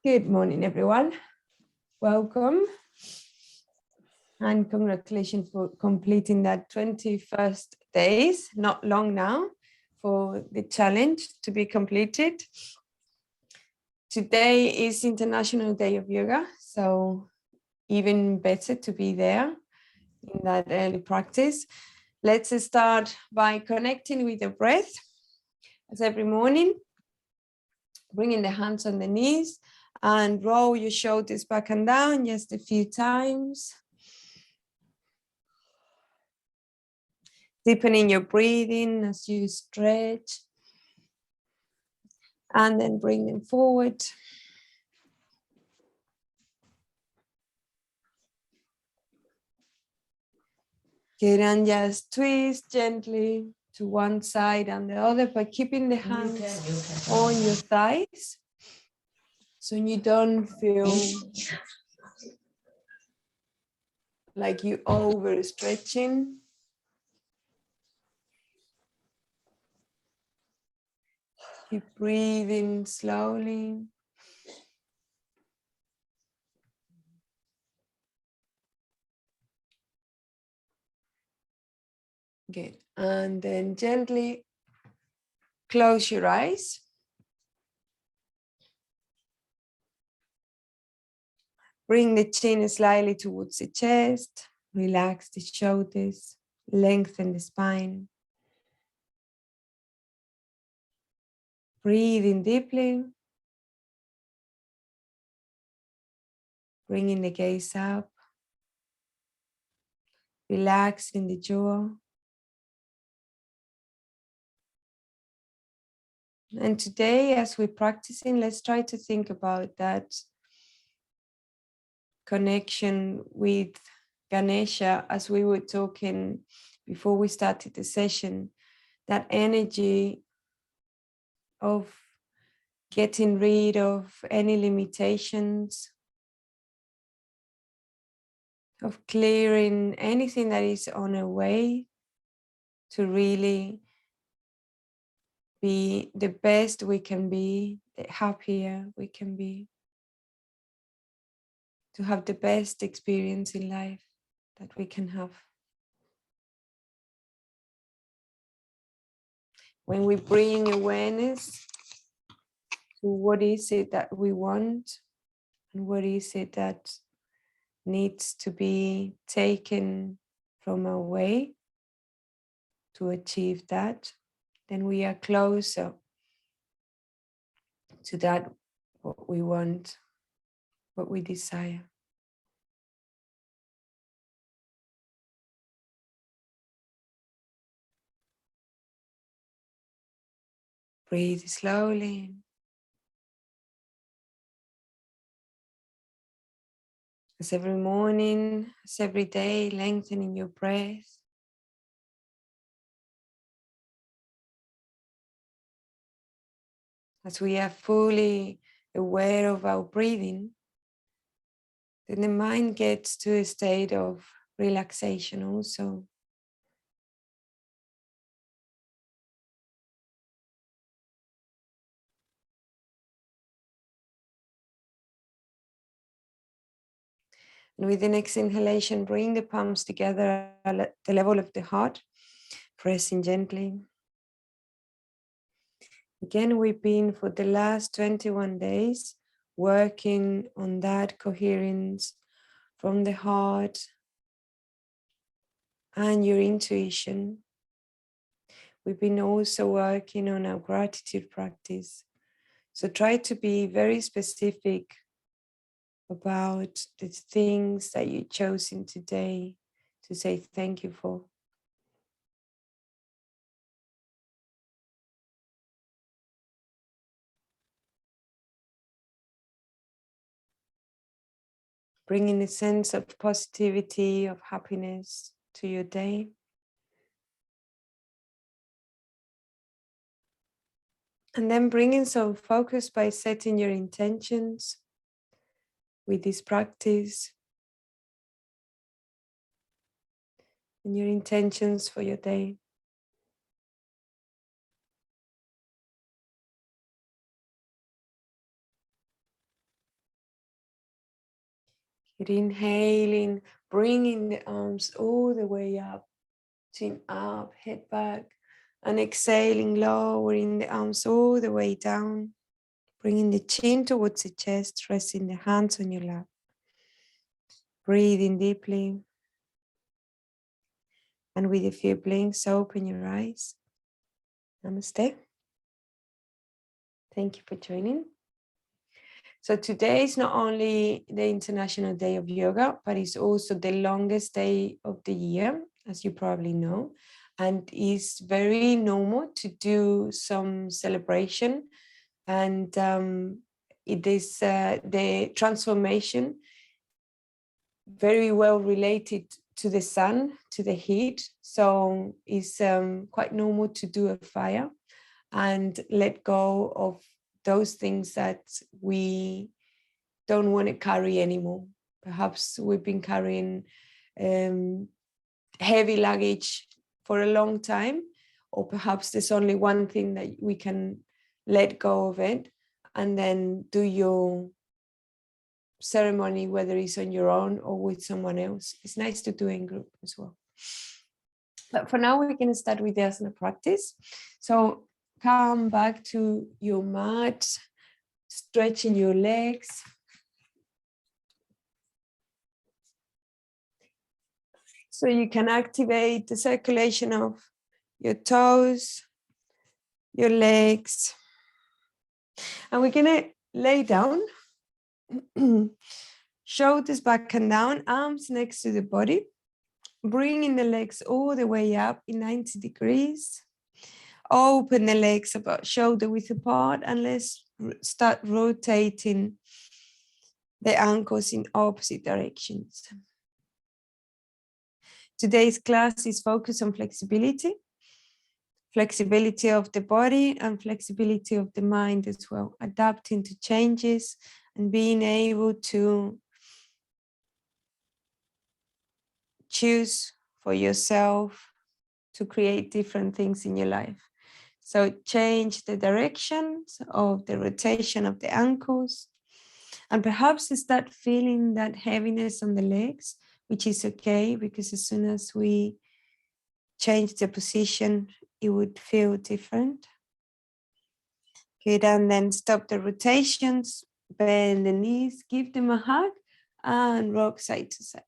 Good morning, everyone. Welcome. And congratulations for completing that 21st days, not long now, for the challenge to be completed. Today is International Day of Yoga, so even better to be there in that early practice. Let's start by connecting with the breath. As every morning, bringing the hands on the knees and roll your shoulders back and down just a few times. Deepening your breathing as you stretch. And then bring them forward. Good, and just twist gently to one side and the other by keeping the hands on your thighs. So you don't feel like you overstretching. Keep breathing slowly. Good. And then gently close your eyes. Bring the chin slightly towards the chest. Relax the shoulders. Lengthen the spine. Breathe in deeply. Bringing the gaze up. Relaxing the jaw. And today, as we're practicing, let's try to think about that connection with Ganesha, as we were talking before we started the session, that energy of getting rid of any limitations, of clearing anything that is on our way to really be the best we can be, the happier we can be, to have the best experience in life that we can have. When we bring awareness to what is it that we want and what is it that needs to be taken from our way to achieve that, then we are closer to that what we want, what we desire. Breathe slowly. As every morning, as every day, lengthening your breath. As we are fully aware of our breathing, then the mind gets to a state of relaxation also. And with the next inhalation, bring the palms together at the level of the heart, pressing gently. Again, we've been for the last 21 days working on that coherence from the heart and your intuition. We've been also working on our gratitude practice. So try to be very specific about the things that you've chosen today to say thank you for. Bringing a sense of positivity, of happiness to your day. And then bringing some focus by setting your intentions with this practice and your intentions for your day. Good, inhaling, bringing the arms all the way up, chin up, head back, and exhaling, lowering the arms all the way down, bringing the chin towards the chest, resting the hands on your lap. Breathing deeply. And with a few blinks, open your eyes. Namaste. Thank you for joining. So today is not only the International Day of Yoga, but it's also the longest day of the year, as you probably know. And it's very normal to do some celebration. And it is the transformation very well related to the sun, to the heat. So it's quite normal to do a fire and let go of those things that we don't want to carry anymore. Perhaps we've been carrying heavy luggage for a long time, or perhaps there's only one thing that we can let go of it, and then do your ceremony, whether it's on your own or with someone else. It's nice to do in group as well. But for now, we're going to start with the asana practice. So come back to your mat, stretching your legs. So you can activate the circulation of your toes, your legs. And we're going to lay down, shoulders back and down, arms next to the body, bringing the legs all the way up in 90 degrees. Open the legs about shoulder width apart, and let's start rotating the ankles in opposite directions. Today's class is focused on flexibility of the body and flexibility of the mind as well, adapting to changes and being able to choose for yourself to create different things in your life. So change the directions of the rotation of the ankles, and perhaps start feeling that heaviness on the legs, which is okay, because as soon as we change the position, it would feel different. Good, and then stop the rotations, bend the knees, give them a hug, and rock side to side.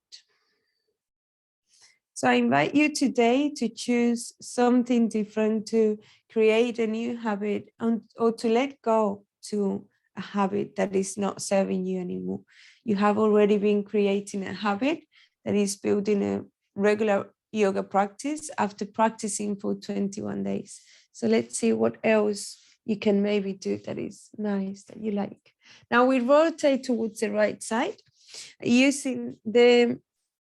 So I invite you today to choose something different, to create a new habit, or to let go to a habit that is not serving you anymore. You have already been creating a habit that is building a regular yoga practice after practicing for 21 days. So let's see what else you can maybe do that is nice, that you like. Now we rotate towards the right side, using the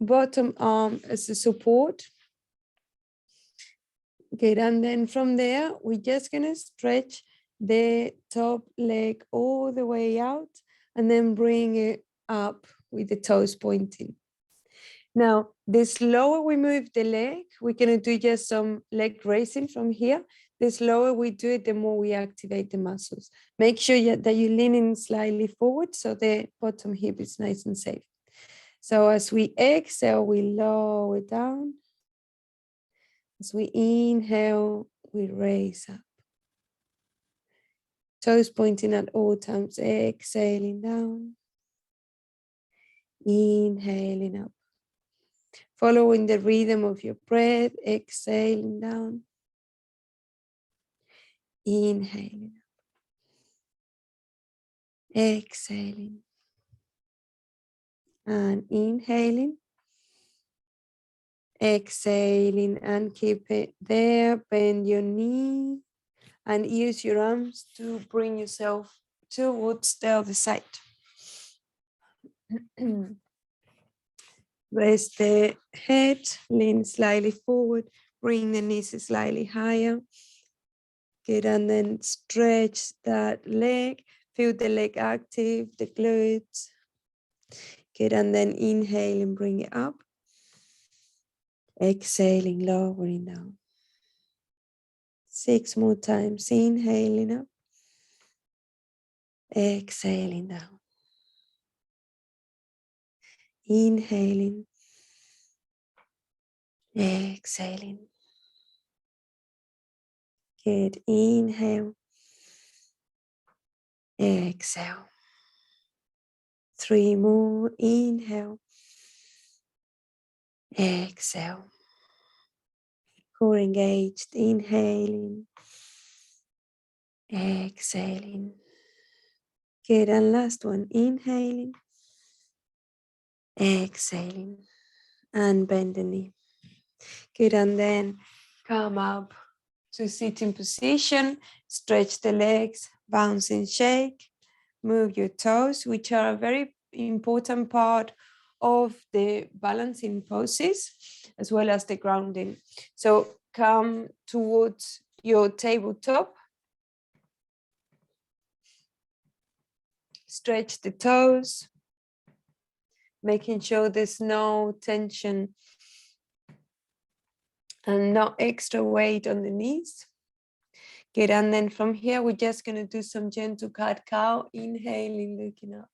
bottom arm as a support. Okay, and then from there, we're just gonna stretch the top leg all the way out and then bring it up with the toes pointing. Now, the slower we move the leg, we're gonna do just some leg raising from here. The slower we do it, the more we activate the muscles. Make sure that you're leaning slightly forward so the bottom hip is nice and safe. So as we exhale, we lower down. As we inhale, we raise up. Toes pointing at all times, exhaling down. Inhaling up. Following the rhythm of your breath, exhaling down. Inhaling up. Exhaling. And inhaling. Exhaling, and keep it there. Bend your knee and use your arms to bring yourself towards the other side. Rest the head, lean slightly forward, bring the knees slightly higher. Good, and then stretch that leg, feel the leg active, the glutes. Good, and then inhale and bring it up. Exhaling, lowering down. 6 more times, inhaling up. Exhaling down. Inhaling, exhaling. Good. Inhale, exhale. 3 more. Inhale, exhale. Core engaged. Inhaling, exhaling. Good. And last one. Inhaling, exhaling. And bend the knee. Good. And then come up to sitting position. Stretch the legs. Bounce and shake. Move your toes, which are a very important part of the balancing poses, as well as the grounding. So come towards your tabletop. Stretch the toes, making sure there's no tension and no extra weight on the knees. Good, and then from here, we're just going to do some gentle cat-cow. Inhaling, looking up.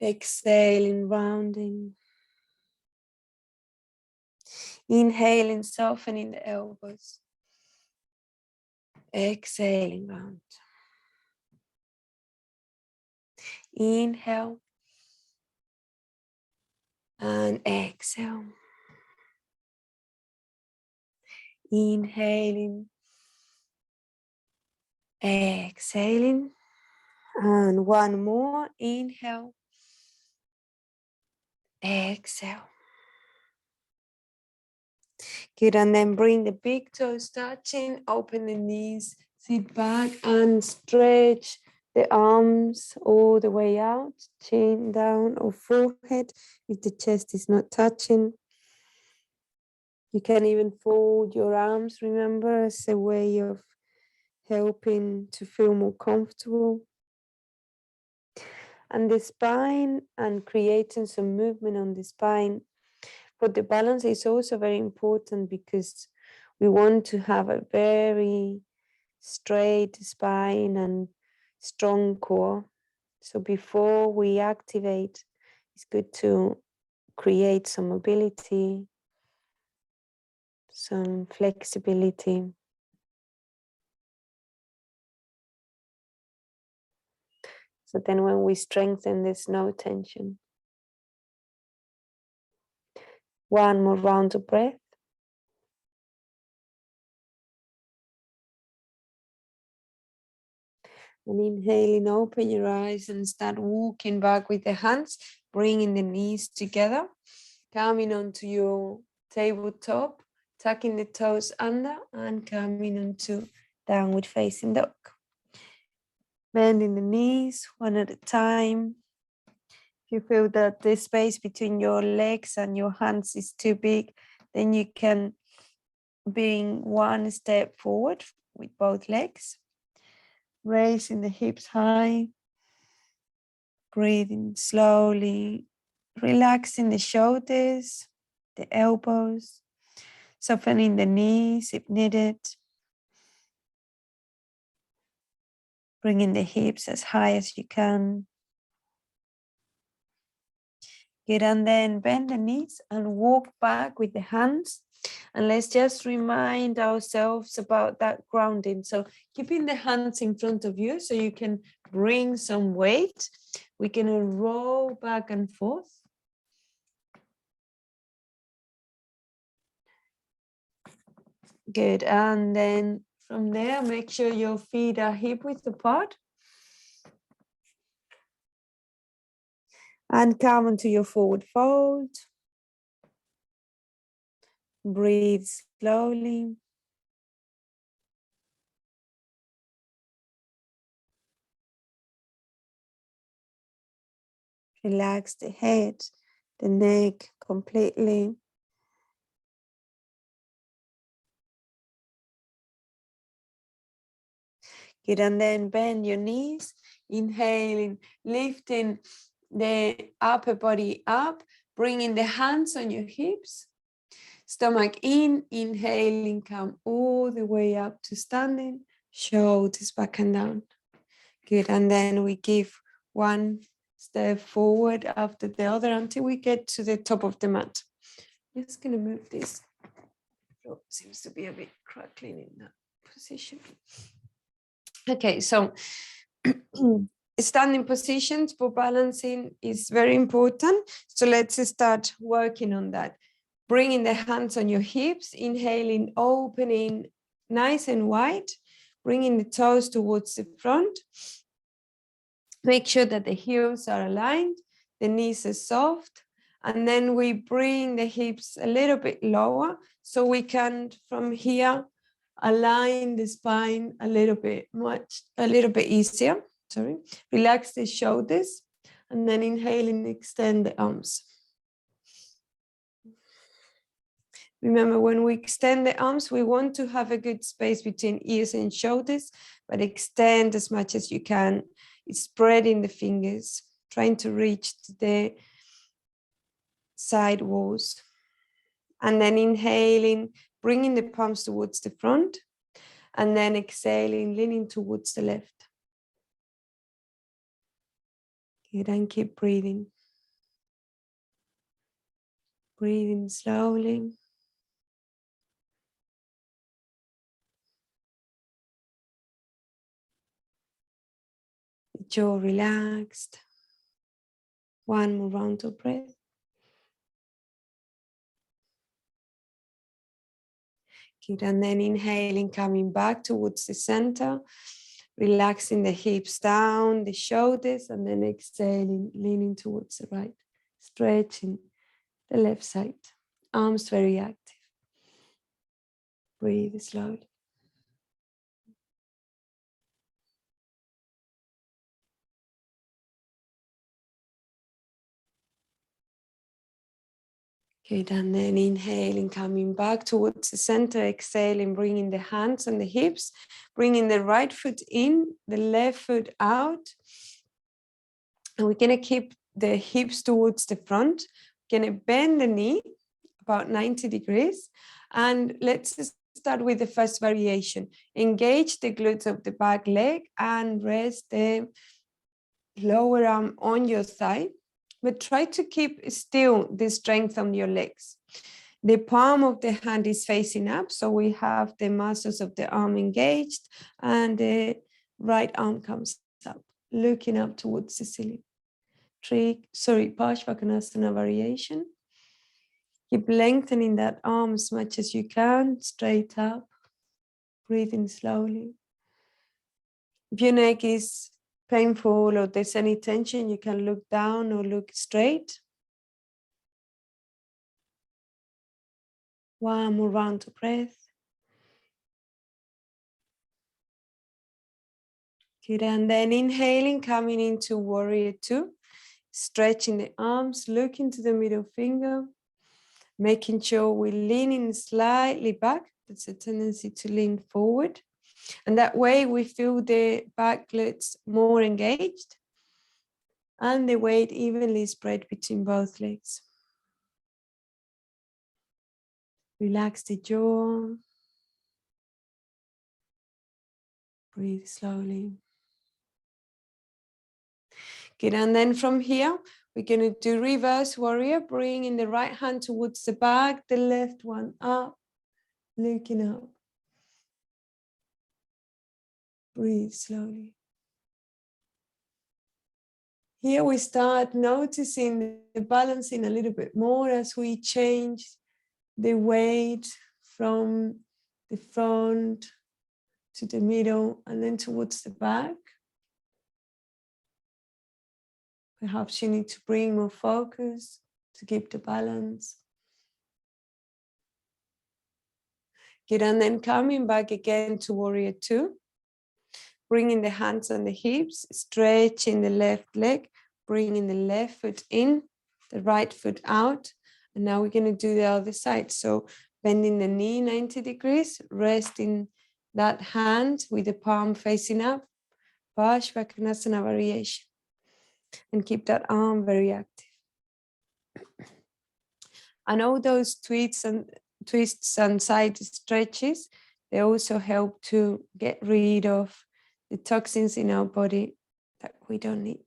Exhaling, rounding. Inhaling, softening the elbows. Exhaling, round. Inhale. And exhale. Inhaling. Exhaling. And one more. Inhale. Exhale. Good, and then bring the big toes touching, open the knees, sit back and stretch the arms all the way out, chin down or forehead if the chest is not touching. You can even fold your arms, remember, as a way of helping to feel more comfortable. And the spine, and creating some movement on the spine. But the balance is also very important because we want to have a very straight spine and strong core. So before we activate, it's good to create some mobility, some flexibility. So then when we strengthen, there's no tension. One more round of breath. And inhaling, open your eyes and start walking back with the hands, bringing the knees together, coming onto your tabletop, tucking the toes under and coming onto downward facing dog. Bending the knees one at a time. If you feel that the space between your legs and your hands is too big, then you can bring one step forward with both legs. Raising the hips high, breathing slowly, relaxing the shoulders, the elbows, softening the knees if needed, bringing the hips as high as you can. Good, and then bend the knees and walk back with the hands. And let's just remind ourselves about that grounding. So keeping the hands in front of you so you can bring some weight. We're going to roll back and forth. Good, and then from there, make sure your feet are hip width apart. And come into your forward fold. Breathe slowly. Relax the head, the neck completely. Good, and then bend your knees, inhaling, lifting the upper body up, bringing the hands on your hips, stomach in, inhaling, come all the way up to standing, shoulders back and down. Good, and then we give one step forward after the other until we get to the top of the mat. Just going to move this. Oh, seems to be a bit crackling in that position. Okay, so standing positions for balancing is very important. So let's start working on that. Bringing the hands on your hips, inhaling, opening nice and wide, bringing the toes towards the front. Make sure that the heels are aligned, the knees are soft, and then we bring the hips a little bit lower so we can, from here, align the spine a little bit easier. Sorry. Relax the shoulders, and then inhaling, extend the arms. Remember, when we extend the arms, we want to have a good space between ears and shoulders, but extend as much as you can. It's spreading the fingers, trying to reach the side walls. And then inhaling, bringing the palms towards the front, and then exhaling, leaning towards the left. Good, and keep breathing. Breathing slowly. Jaw relaxed. One more round of breath. Good, and then inhaling, coming back towards the center, relaxing the hips down, the shoulders, and then exhaling, leaning towards the right, stretching the left side. Arms very active. Breathe slowly. Good, and then inhaling, coming back towards the center, exhaling, bringing the hands on the hips, bringing the right foot in, the left foot out. And we're gonna keep the hips towards the front. We're gonna bend the knee about 90 degrees. And let's start with the first variation. Engage the glutes of the back leg and rest the lower arm on your thigh. But try to keep still the strength on your legs. The palm of the hand is facing up, so we have the muscles of the arm engaged, and the right arm comes up, looking up towards the ceiling. Parsvakonasana variation. Keep lengthening that arm as much as you can, straight up, breathing slowly. If your neck is painful or there's any tension, you can look down or look straight. One more round of breath. Good, and then inhaling, coming into warrior two, stretching the arms, looking to the middle finger, making sure we're leaning slightly back. That's a tendency to lean forward. And that way we feel the back glutes more engaged and the weight evenly spread between both legs. Relax the jaw. Breathe slowly. Good, and then from here, we're going to do reverse warrior, bringing the right hand towards the back, the left one up, looking up. Breathe slowly. Here we start noticing the balancing a little bit more as we change the weight from the front to the middle and then towards the back. Perhaps you need to bring more focus to keep the balance. Good, and then coming back again to warrior two. Bringing the hands on the hips, stretching the left leg, bringing the left foot in, the right foot out. And now we're going to do the other side. So bending the knee 90 degrees, resting that hand with the palm facing up, Parsvakonasana variation. And keep that arm very active. And all those twists and side stretches, they also help to get rid of the toxins in our body that we don't need.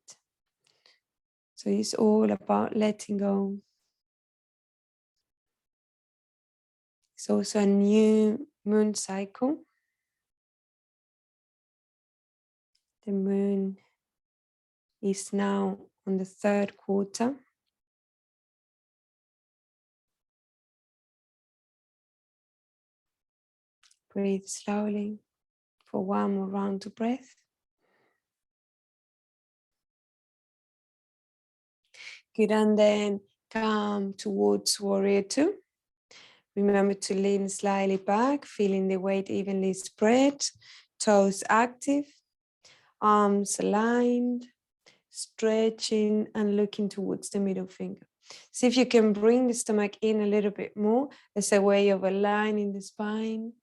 So it's all about letting go. It's also a new moon cycle. The moon is now on the 3rd quarter. Breathe slowly for one more round of breath. Good, and then come towards warrior 2. Remember to lean slightly back, feeling the weight evenly spread, toes active, arms aligned, stretching and looking towards the middle finger. See if you can bring the stomach in a little bit more as a way of aligning the spine.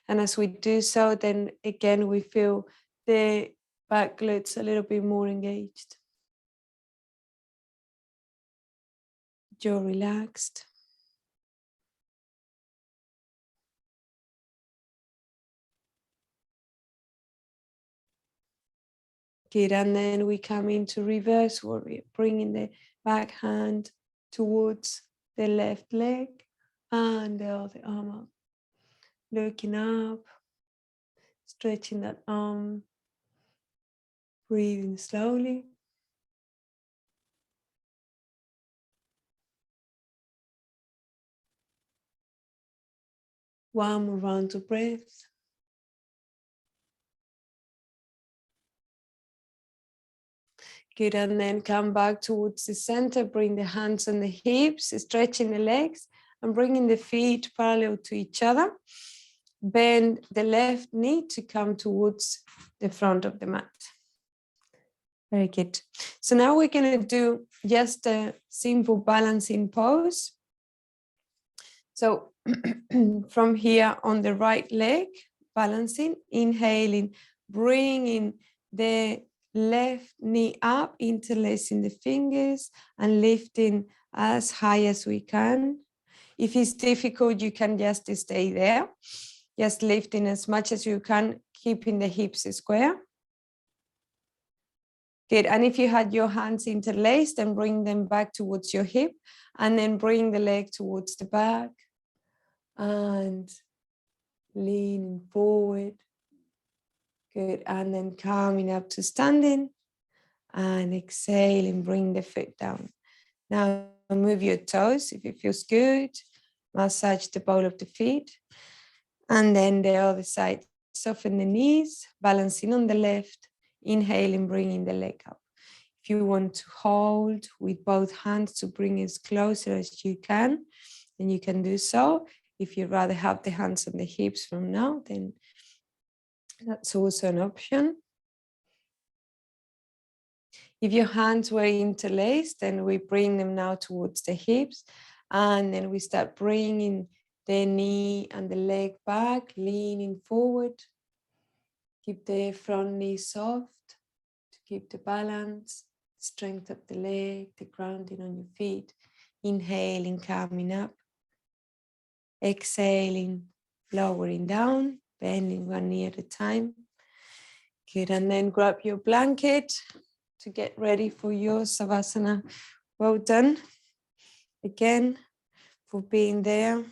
And as we do so, then again, we feel the back glutes a little bit more engaged. Jaw relaxed. Good, and then we come into reverse warrior, bringing the back hand towards the left leg and the other arm up. Looking up, stretching that arm, breathing slowly. One more round of breath. Good, and then come back towards the center, bring the hands on the hips, stretching the legs and bringing the feet parallel to each other. Bend the left knee to come towards the front of the mat. Very good. So now we're going to do just a simple balancing pose. So from here on the right leg, balancing, inhaling, bringing the left knee up, interlacing the fingers and lifting as high as we can. If it's difficult, you can just stay there, just lifting as much as you can, keeping the hips square. Good, and if you had your hands interlaced, then bring them back towards your hip and then bring the leg towards the back and leaning forward. Good, and then coming up to standing and exhaling, bring the foot down. Now move your toes if it feels good. Massage the ball of the feet. And then the other side, soften the knees, balancing on the left, inhaling, bringing the leg up. If you want to hold with both hands to bring it as closer as you can, then you can do so. If you'd rather have the hands on the hips from now, then that's also an option. If your hands were interlaced, then we bring them now towards the hips, and then we start bringing the knee and the leg back, leaning forward. Keep the front knee soft to keep the balance, strength of the leg, the grounding on your feet. Inhaling, coming up. Exhaling, lowering down, bending one knee at a time. Good, and then grab your blanket to get ready for your Savasana. Well done again for being there.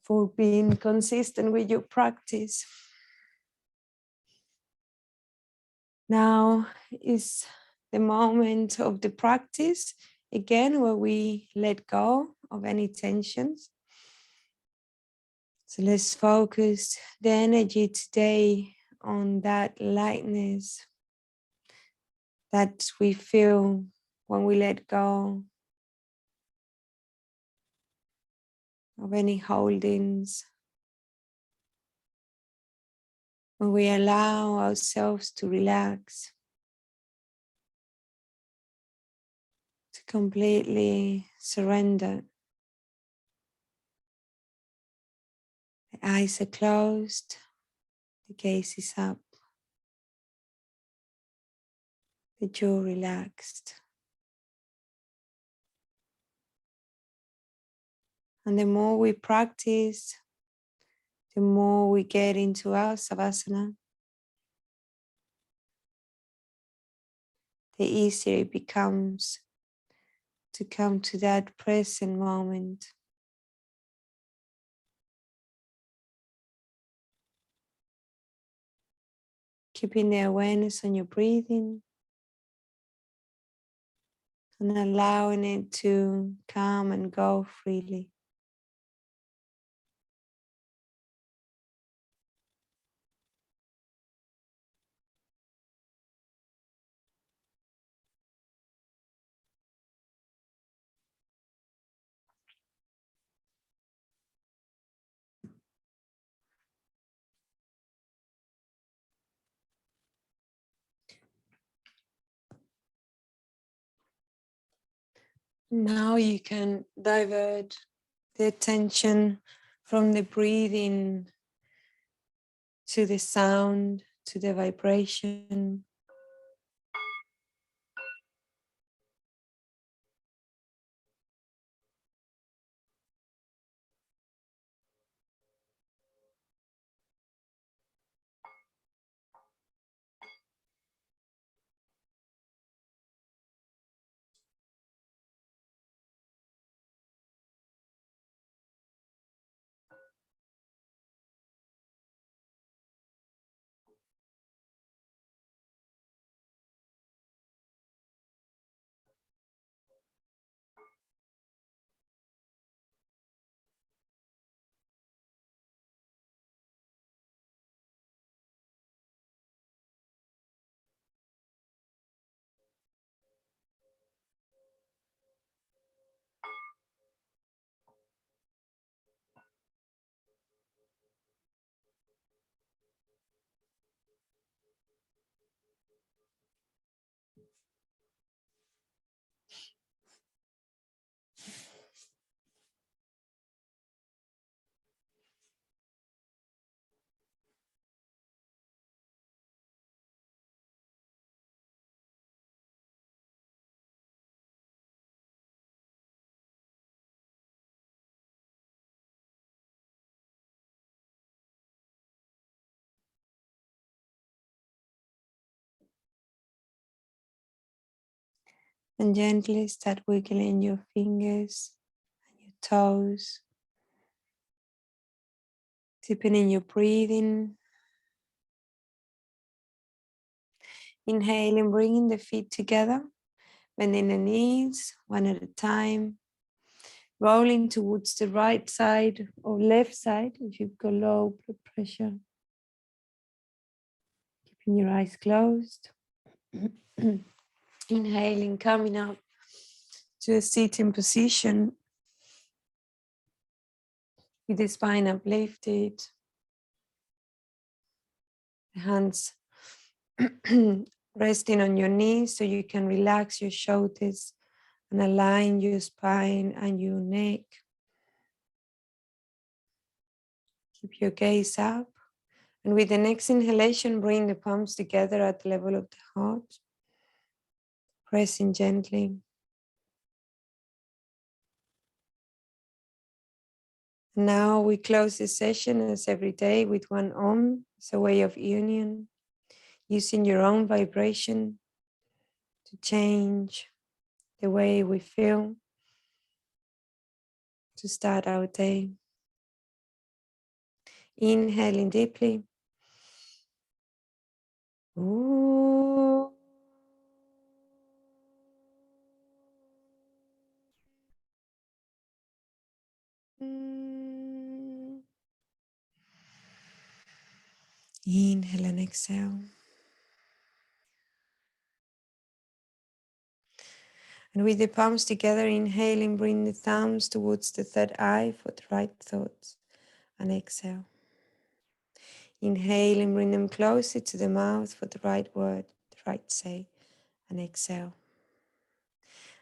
For being consistent with your practice. Now is the moment of the practice, again, where we let go of any tensions. So let's focus the energy today on that lightness that we feel when we let go of any holdings, when we allow ourselves to relax, to completely surrender. The eyes are closed, the gaze is up, the jaw relaxed. And the more we practice, the more we get into our Savasana. the easier it becomes to come to that present moment. Keeping the awareness on your breathing and allowing it to come and go freely. Now you can divert the attention from the breathing to the sound, to the vibration. And gently start wiggling your fingers and your toes, deepening your breathing. Inhaling, bringing the feet together, bending the knees one at a time, rolling towards the right side or left side if you've got low blood pressure. Keeping your eyes closed. Inhaling, coming up to a sitting position with the spine uplifted, the hands resting on your knees so you can relax your shoulders and align your spine and your neck. Keep your gaze up. And with the next inhalation, bring the palms together at the level of the heart. Pressing gently. Now we close this session as every day with one Om. It's a way of union, using your own vibration to change the way we feel, to start our day. Inhaling deeply. Ooh. Inhale and exhale. And with the palms together, inhaling, bring the thumbs towards the third eye for the right thoughts. And exhale. Inhaling, bring them closer to the mouth for the right word, the right say. And exhale.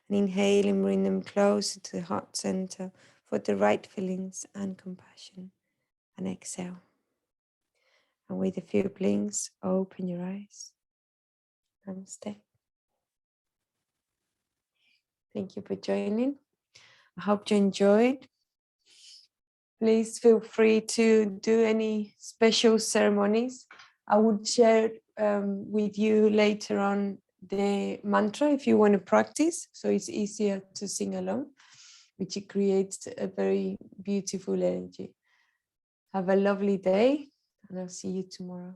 And inhaling, bring them closer to the heart center for the right feelings and compassion. And exhale. And with a few blinks, open your eyes. Namaste. Thank you for joining. I hope you enjoyed. Please feel free to do any special ceremonies. I would share with you later on the mantra if you want to practice, so it's easier to sing along, which it creates a very beautiful energy. Have a lovely day, and I'll see you tomorrow.